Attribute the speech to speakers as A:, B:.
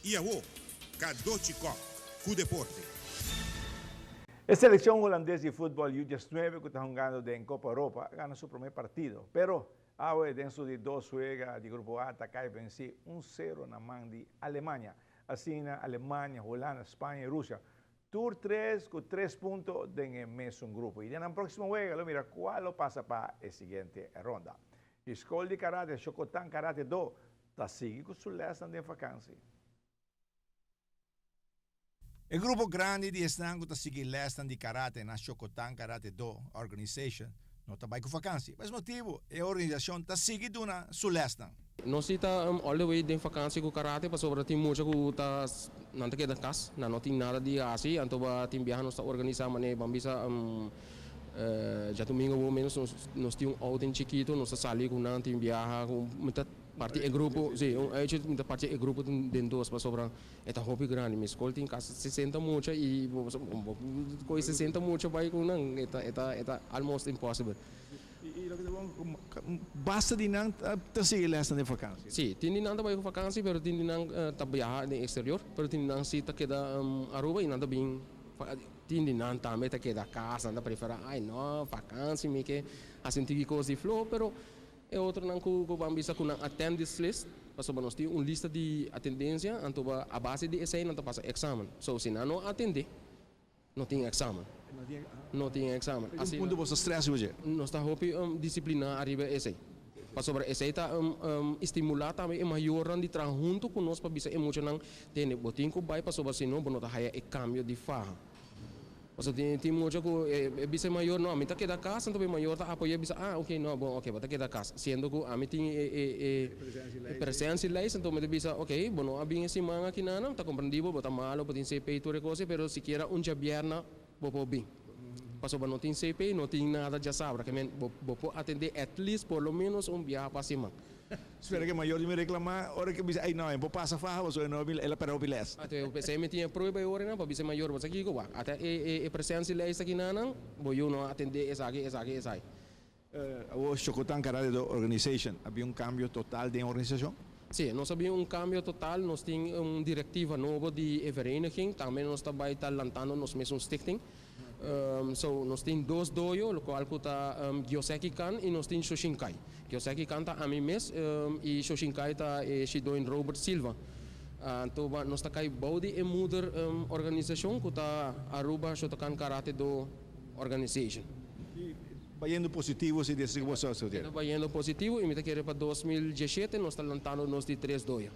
A: Iaô, Kadochikok, com deporte.
B: A selección holandesa de fútbol U19 que está jugando en Copa Europa gana su primer partido, pero ahora dentro de dos juega de grupo A ataca y vencí 1-0 na mão de Alemanha. Assim, Alemanha, Holanda, Espanha e Rússia. Tour 3 com 3 pontos en el mesmo grupo. Y en el próximo juego, mira cuál pasa para la siguiente ronda. Escola de Karate, Shokotan Karate 2, está seguindo com sua lesson de vacância.
C: O grupo grande di estango ta sigi lestan di karate na Shokotan Karate Do Organization no ta bai ku vakansie. Mas motivo e organização ta sigi duna su lestan.
D: Nós estamos all the way de vakansie com karate, para sobre tem muito que tá não te queda cas, não tem nada de assim, então ba tem viajar nós organizar mané bambisa já domingo ao menos nós temos outing chiquito, nós saímos com não tem viajar com muita parte e grupo, sim, muita parte e grupo dentro para sobre é tão hobby grande, mas escola tem casa 60 muito e coisa 60 muito vai com não, é almost impossible.
C: Basta di nang ta sigi lestan di vakansie.
D: Sim, tem não vai com vakansie, pero tem não tá viajar no exterior, pero tem não se tá queda Aruba e nada bem tindi não também tá queda casa, anda prefere ai não, vakansie me que assim tem coisa de flow, pero é outro não que vamos bisa com attend this list, para nós temos uma lista de atendência, então a base de essay não tá passa exame. So se não atender, não tem exame. Não tem exame.
C: Assim, quando você estressa hoje,
D: nós está hopi disciplina arriba essay. Para sobre essay tá estimular também maior de trabalho junto com nós para bisa emocional tem botin ko vai para sobre se não não tá haya e cambio de farra. Paso tem muito que bisa maior não, a mim tá queda casa, então maior tá apoia bisa ok não, bom, ok, tá queda casa. Sendo que a mim tem presença lá, então me bisa ok, bom, a bem esse manga aqui não, tá compreendido, bota malo, botin CPI tudo coisa, pero siquiera vierna bopo bem. Paso não tem CPI, não tem nada já sabe, que men bopo atender at least por lo menos viaje para cima.
C: espera que maior de me reclamar, hora que bisa ai não, vou passar farra, você não ela para o biles.
D: Até o PC me tinha prova e hora não, para bisa maior, você aqui go, até presença lá isso aqui não, vou eu não atender essa aí.
C: O Shokotan Karate Do Organization, havia cambio total de organização?
D: Sim, nós sabemos cambio total, nós temos diretiva nova de vereniging, também nós também está lançando nos mesmos stichting. So nós temos dois dojo, o qual está Gyoseki Kan e nós temos Shoshinkai. Gyoseki Kan está a mim mesmo e Shoshinkai está Shidoin Robert Silva. Então nós está aí body e mother organização que está Aruba Shotokan Karate Do Organization.
C: Vai indo positivo se desse que você
D: vai indo positivo e me querer para 2017 nós está lançando nós de 3 dojo.